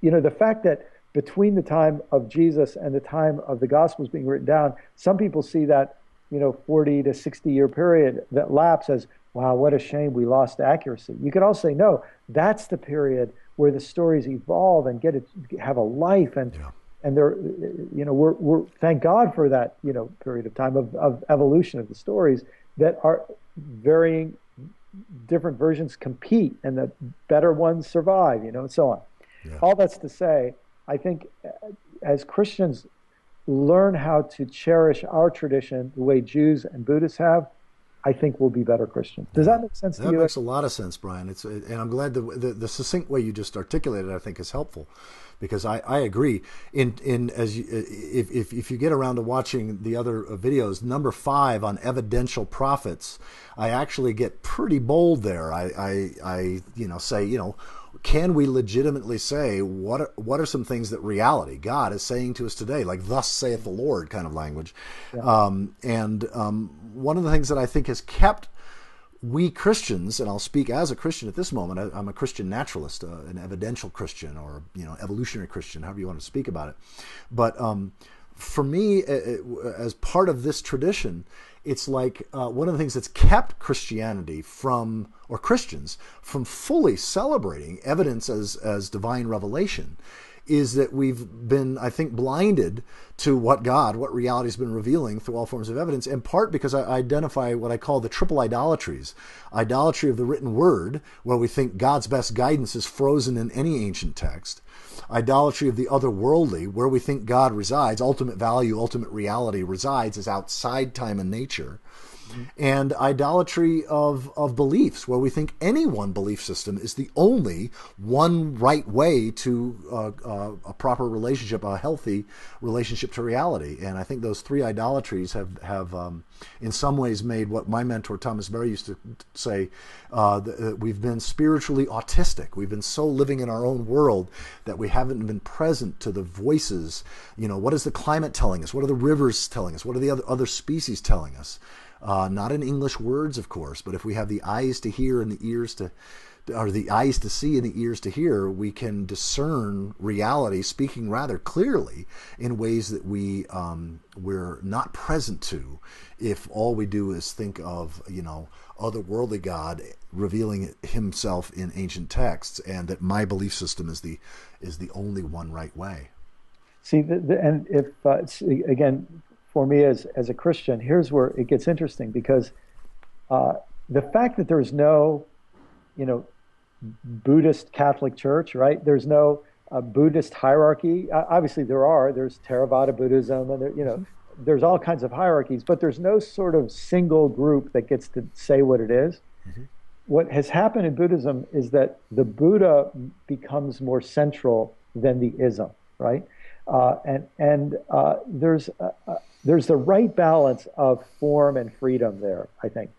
the fact that between the time of Jesus and the time of the Gospels being written down, some people see that 40 to 60 year period that lapse as, wow, what a shame we lost accuracy. You could also say, no, that's the period where the stories evolve and have a life, and Yeah. and they're, we're thank God for that period of time of evolution of the stories that are varying, different versions compete, and the better ones survive, and so on. Yeah. All that's to say, I think as Christians learn how to cherish our tradition the way Jews and Buddhists have, I think we'll be better Christians. Does that make sense to you? That makes a lot of sense, Brian. And I'm glad the succinct way you just articulated it, I think, is helpful, because I agree. If you get around to watching the other videos, number 5 on evidential prophets, I actually get pretty bold there. I say, can we legitimately say what are some things that reality, God, is saying to us today, like "Thus saith the Lord" kind of language. Yeah. One of the things that I think has kept we Christians, and I'll speak as a Christian at this moment, I'm a Christian naturalist, an evidential Christian, or evolutionary Christian, however you want to speak about it. But for me, as part of this tradition, it's like one of the things that's kept Christianity or Christians from fully celebrating evidence as divine revelation is that we've been, I think, blinded to what reality has been revealing through all forms of evidence, in part because I identify what I call the triple idolatries. Idolatry of the written word, where we think God's best guidance is frozen in any ancient text. Idolatry of the otherworldly, where we think God resides, ultimate value, ultimate reality resides as outside time and nature. And idolatry of beliefs, where we think any one belief system is the only one right way to a proper relationship, a healthy relationship to reality. And I think those 3 idolatries have in some ways made what my mentor Thomas Berry used to say, that we've been spiritually autistic. We've been so living in our own world that we haven't been present to the voices. What is the climate telling us? What are the rivers telling us? What are the other species telling us? Not in English words, of course, but if we have the eyes to hear and the ears or the eyes to see and the ears to hear, we can discern reality speaking rather clearly in ways that we're not present to if all we do is think of, otherworldly God revealing himself in ancient texts, and that my belief system is the only one right way. See, and if again, for me as a Christian, here's where it gets interesting, because the fact that there's no, Buddhist Catholic Church, right? There's no Buddhist hierarchy. Obviously, there's Theravada Buddhism, and there's all kinds of hierarchies, but there's no sort of single group that gets to say what it is. Mm-hmm. What has happened in Buddhism is that the Buddha becomes more central than the ism, right? There's the right balance of form and freedom there, I think.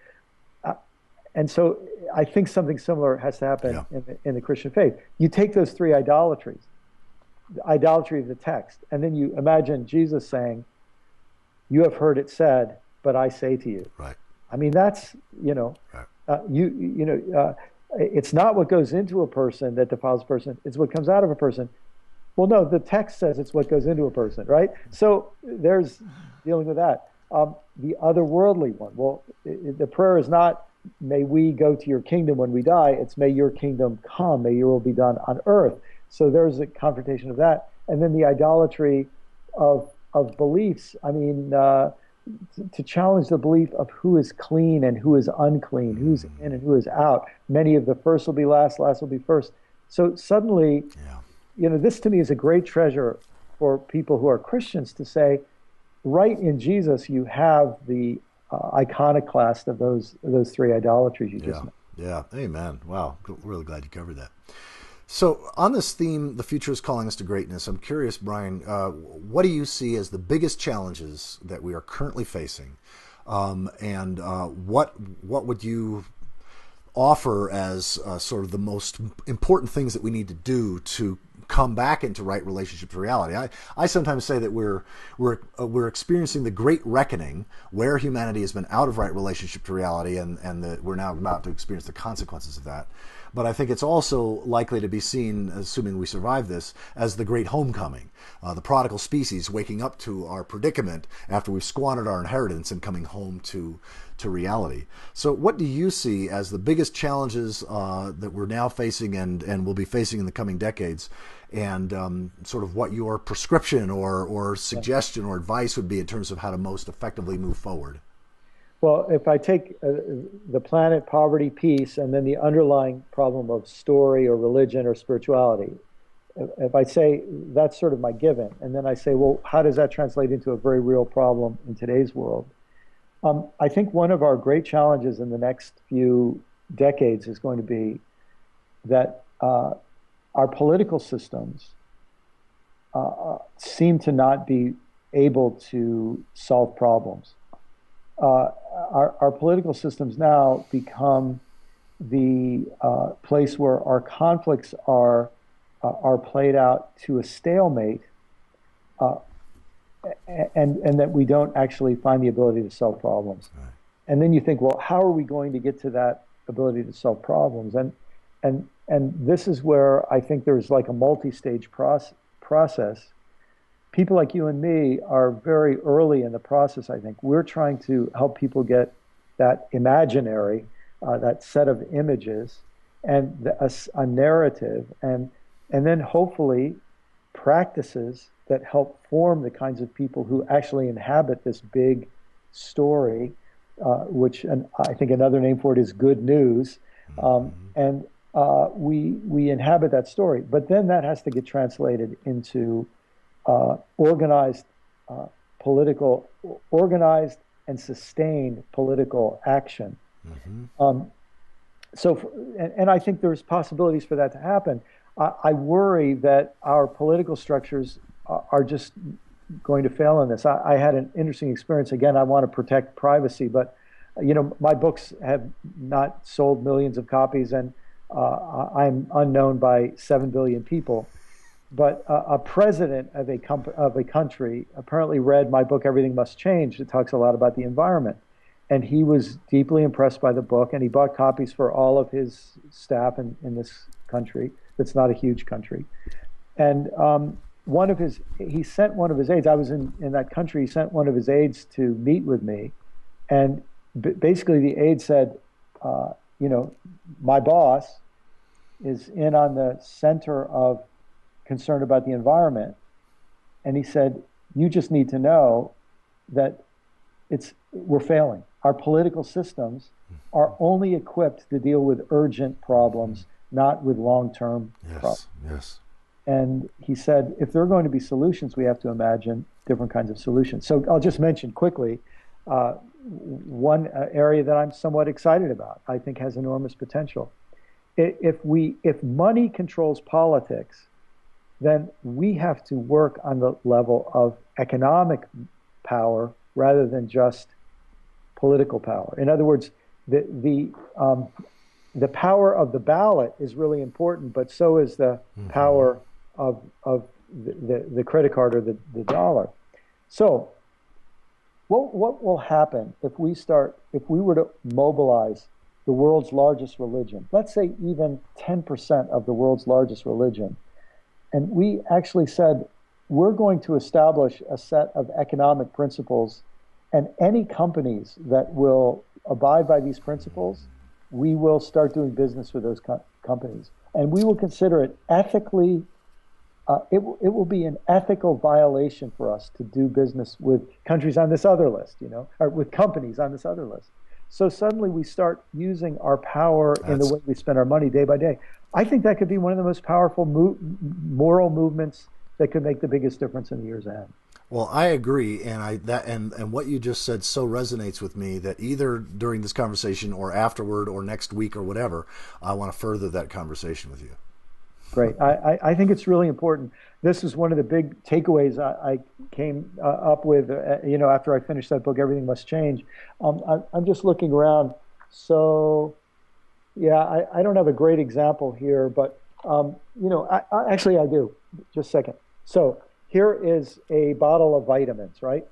And so I think something similar has to happen in the Christian faith. You take those 3 idolatries, the idolatry of the text, and then you imagine Jesus saying, "You have heard it said, but I say to you." Right. I mean, that's, right. it's not what goes into a person that defiles a person, it's what comes out of a person. Well, no, the text says it's what goes into a person, right? So there's dealing with that. The otherworldly one. Well, the prayer is not, may we go to your kingdom when we die. It's may your kingdom come, may your will be done on earth. So there's a confrontation of that. And then the idolatry of beliefs. I mean, to challenge the belief of who is clean and who is unclean, who's in and who is out. Many of the first will be last, last will be first. So suddenly, Yeah. this to me is a great treasure for people who are Christians to say, right in Jesus, you have the iconoclast of those three idolatries you just Yeah. mentioned. Yeah. Amen. Wow. Really glad you covered that. So, on this theme, the future is calling us to greatness. I'm curious, Brian, what do you see as the biggest challenges that we are currently facing, and what would you offer as sort of the most important things that we need to do to come back into right relationship to reality? I sometimes say that we're experiencing the great reckoning where humanity has been out of right relationship to reality, and that we're now about to experience the consequences of that. But I think it's also likely to be seen, assuming we survive this, as the great homecoming, the prodigal species waking up to our predicament after we've squandered our inheritance and coming home to reality. So what do you see as the biggest challenges that we're now facing and will be facing in the coming decades, and sort of what your prescription or Yeah. suggestion or advice would be in terms of how to most effectively move forward? Well, if I take the planet, poverty, peace, and then the underlying problem of story or religion or spirituality, if I say that's sort of my given, and then I say, well, how does that translate into a very real problem in today's world? I think one of our great challenges in the next few decades is going to be that our political systems seem to not be able to solve problems. Our political systems now become the place where our conflicts are played out to a stalemate, uh, and that we don't actually find the ability to solve problems. Right. And then you think, well, how are we going to get to that ability to solve problems? And this is where I think there's like a multi-stage process. People like you and me are very early in the process. I think we're trying to help people get that imaginary, that set of images, and a narrative, and then hopefully practices that help form the kinds of people who actually inhabit this big story, which, and I think another name for it is good news. And we inhabit that story, but then that has to get translated into organized political, organized and sustained political action. Mm-hmm. And I think there's possibilities for that to happen. I worry that our political structures are just going to fail in this. I had an interesting experience. Again, I want to protect privacy, but my books have not sold millions of copies, and I'm unknown by 7 billion people. But a president of a country apparently read my book, Everything Must Change. It talks a lot about the environment. And he was deeply impressed by the book, and he bought copies for all of his staff in this country. That's not a huge country. And he sent one of his aides. I was in that country. He sent one of his aides to meet with me. And basically, the aide said, my boss is in on the center of concern about the environment. And he said, you just need to know that we're failing. Our political systems are only equipped to deal with urgent problems, not with long-term problems. Yes. And he said, if there are going to be solutions, we have to imagine different kinds of solutions. So I'll just mention quickly one area that I'm somewhat excited about, I think has enormous potential. If money controls politics, then we have to work on the level of economic power rather than just political power. In other words, the power of the ballot is really important, but so is the power of the credit card or the dollar. So what will happen if we were to mobilize the world's largest religion, let's say even 10% of the world's largest religion, and we actually said, we're going to establish a set of economic principles, and any companies that will abide by these principles, we will start doing business with those companies. And we will consider it ethically, it will be an ethical violation for us to do business with countries on this other list, or with companies on this other list. So suddenly we start using our power in the way we spend our money day by day. I think that could be one of the most powerful moral movements that could make the biggest difference in the years ahead. Well, I agree, and what you just said so resonates with me that either during this conversation or afterward or next week or whatever, I want to further that conversation with you. Great. I think it's really important. This is one of the big takeaways I came up with, after I finished that book, Everything Must Change. I'm just looking around. So, yeah, I don't have a great example here, but, actually I do. Just a second. So here is a bottle of vitamins, right?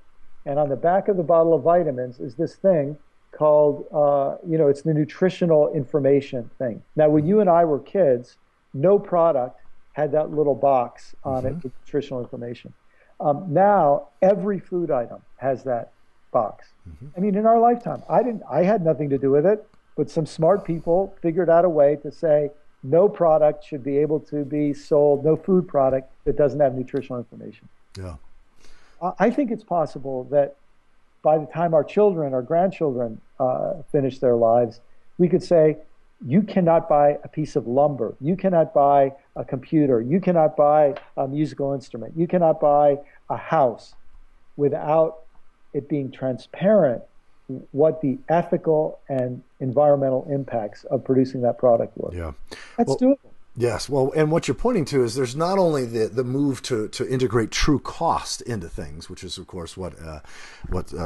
And on the back of the bottle of vitamins is this thing called, it's the nutritional information thing. Now, when you and I were kids, no product had that little box on it with nutritional information. Now, every food item has that box. I mean, in our lifetime, I had nothing to do with it, but some smart people figured out a way to say no product should be able to be sold, no food product that doesn't have nutritional information. Yeah. I think it's possible that by the time our children, our grandchildren finish their lives, we could say, you cannot buy a piece of lumber. You cannot buy a computer. You cannot buy a musical instrument. You cannot buy a house without it being transparent what the ethical and environmental impacts of producing that product were. Yeah. That's doable. Yes. Well, and what you're pointing to is there's not only the move to integrate true cost into things, which is, of course, what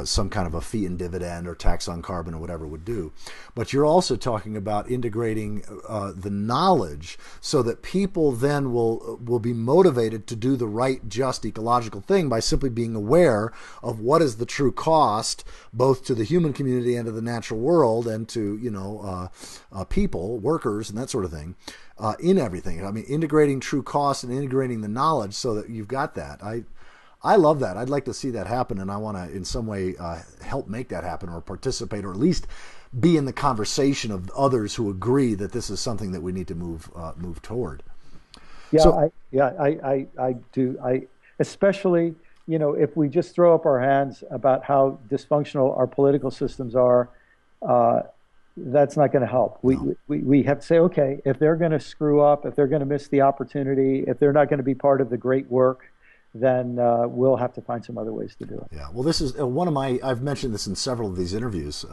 some kind of a fee and dividend or tax on carbon or whatever would do, but you're also talking about integrating the knowledge so that people then will be motivated to do the right, just, ecological thing by simply being aware of what is the true cost, both to the human community and to the natural world and to people, workers, and that sort of thing. In everything. I mean, integrating true cost and integrating the knowledge so that you've got that. I love that. I'd like to see that happen, and I want to, in some way, help make that happen or participate or at least be in the conversation of others who agree that this is something that we need to move toward. Yeah, So, I do. Especially, if we just throw up our hands about how dysfunctional our political systems are, that's not going to help. No. We have to say, okay, if they're going to screw up, if they're going to miss the opportunity, if they're not going to be part of the great work, then we'll have to find some other ways to do it. Yeah, well, this is one of my, I've mentioned this in several of these interviews.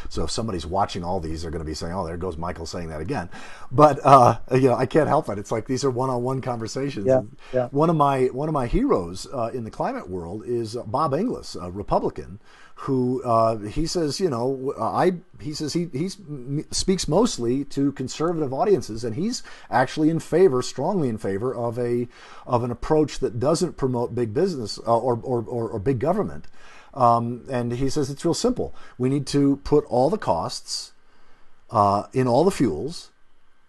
So if somebody's watching all these, they're going to be saying, oh, there goes Michael saying that again. But, I can't help it. It's like these are one-on-one conversations. Yeah, yeah. One of my heroes in the climate world is Bob Inglis, a Republican, who he says, he says he speaks mostly to conservative audiences, and he's actually strongly in favor of an approach that doesn't promote big business or big government. And he says it's real simple. We need to put all the costs in all the fuels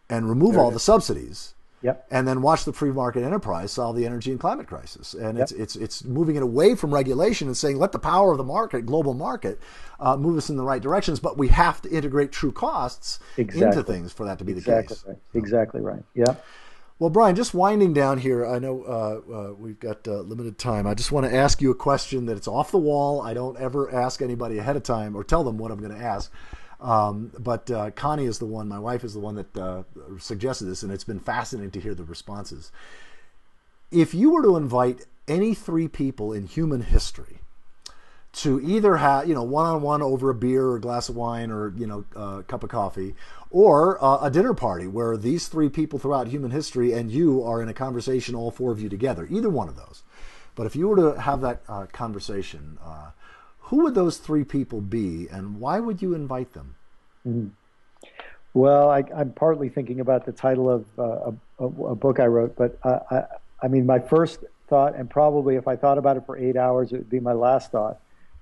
and remove all the subsidies. Yep. And then watch the free market enterprise solve the energy and climate crisis. And Yep. it's moving it away from regulation and saying, let the power of the market, global market, move us in the right directions. But we have to integrate true costs into things for that to be the case. Right. Exactly right. Yeah. Well, Brian, just winding down here, I know we've got limited time. I just want to ask you a question that it's off the wall. I don't ever ask anybody ahead of time or tell them what I'm going to ask. But Connie is the one, my wife is the one that suggested this, and it's been fascinating to hear the responses. If you were to invite any three people in human history to either have, one-on-one over a beer or a glass of wine or, a cup of coffee, or a dinner party where these three people throughout human history and you are in a conversation, all four of you together, either one of those. But if you were to have that conversation, who would those three people be, and why would you invite them? Mm-hmm. Well, I'm partly thinking about the title of a book I wrote, but I mean, my first thought, and probably if I thought about it for 8 hours, it would be my last thought.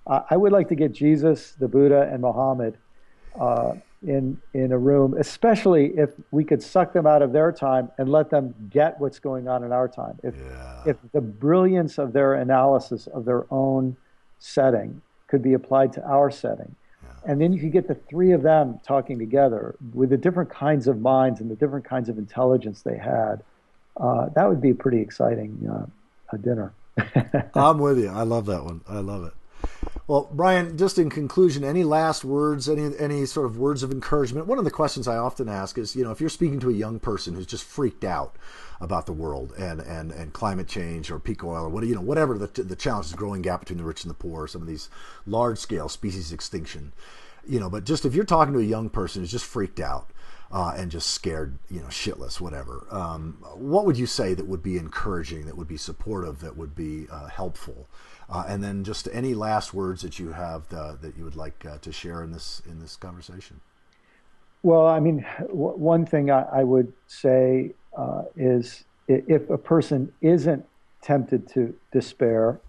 I would like to get Jesus, the Buddha, and Muhammad in a room, especially if we could suck them out of their time and let them get what's going on in our time. Yeah. If the brilliance of their analysis of their own setting could be applied to our setting, and then you could get the three of them talking together with the different kinds of minds and the different kinds of intelligence they had, that would be a pretty exciting dinner. I'm with you. I love that one. I love it. Well, Brian, just in conclusion, any last words, any sort of words of encouragement? One of the questions I often ask is, if you're speaking to a young person who's just freaked out about the world and climate change or peak oil or whatever the challenges, growing gap between the rich and the poor, some of these large scale species extinction, but just if you're talking to a young person who's just freaked out and just scared, shitless, whatever, what would you say that would be encouraging, that would be supportive, that would be helpful? And then just any last words that you have that you would like to share in this conversation. Well, I mean, one thing I would say is if a person isn't tempted to despair,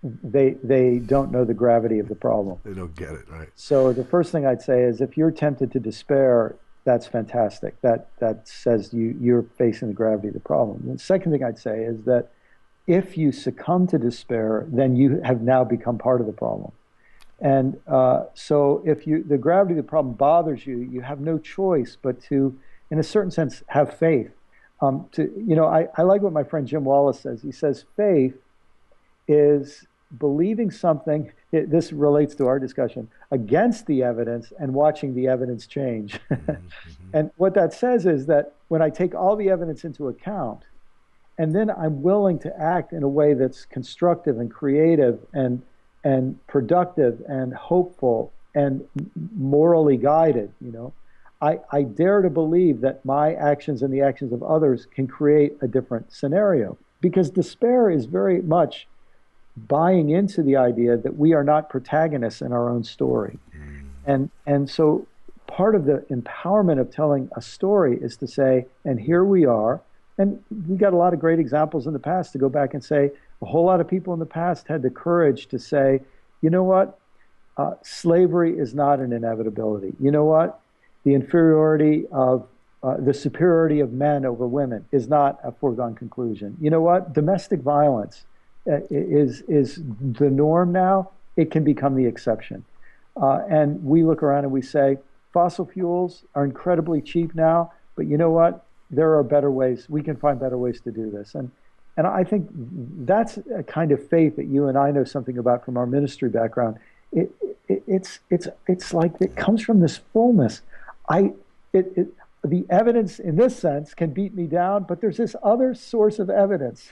they don't know the gravity of the problem. They don't get it, right? So the first thing I'd say is if you're tempted to despair, that's fantastic. That says you're facing the gravity of the problem. The second thing I'd say is that if you succumb to despair, then you have now become part of the problem. And so if the gravity of the problem bothers you, you have no choice but to, in a certain sense, have faith. I like what my friend Jim Wallace says. He says faith is believing something, this relates to our discussion, against the evidence and watching the evidence change. And what that says is that when I take all the evidence into account, and then I'm willing to act in a way that's constructive and creative and productive and hopeful and morally guided, I dare to believe that my actions and the actions of others can create a different scenario. Because despair is very much buying into the idea that we are not protagonists in our own story. And so part of the empowerment of telling a story is to say, and here we are. And we got a lot of great examples in the past to go back and say, a whole lot of people in the past had the courage to say, you know what? Slavery is not an inevitability. You know what? The superiority of men over women is not a foregone conclusion. You know what? Domestic violence is the norm now. It can become the exception. And we look around and we say, fossil fuels are incredibly cheap now, but you know what? There are better ways. We can find better ways to do this. And I think that's a kind of faith that you and I know something about from our ministry background. It's like it comes from this fullness. The evidence in this sense can beat me down, but there's this other source of evidence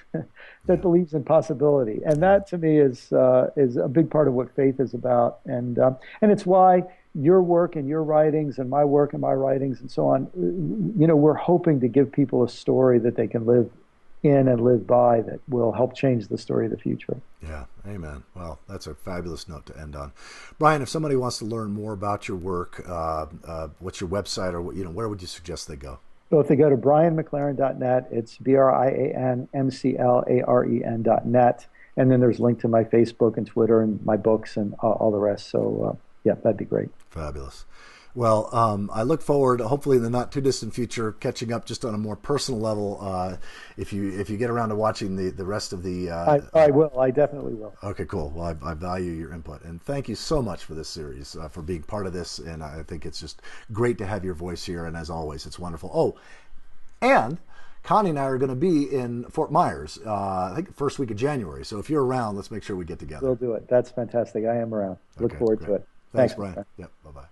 that believes in possibility, and that to me is a big part of what faith is about, and it's why your work and your writings and my work and my writings and so on, we're hoping to give people a story that they can live in and live by that will help change the story of the future. Yeah, amen. Well, that's a fabulous note to end on. Brian, if somebody wants to learn more about your work, what's your website, or where would you suggest they go? Well, if they go to brianmclaren.net, it's BrianMclaren.net, and then there's a link to my Facebook and Twitter and my books and all the rest. So, yeah, that'd be great. Fabulous. Well, I look forward, hopefully in the not too distant future, catching up just on a more personal level. If you get around to watching the rest of the, I will. I definitely will. Okay, cool. Well, I value your input, and thank you so much for this series, for being part of this. And I think it's just great to have your voice here. And as always, it's wonderful. Oh, and Connie and I are going to be in Fort Myers, I think the first week of January. So if you're around, let's make sure we get together. We'll do it. That's fantastic. I am around. Look forward to it. Thanks, Brian. Yep. Bye-bye.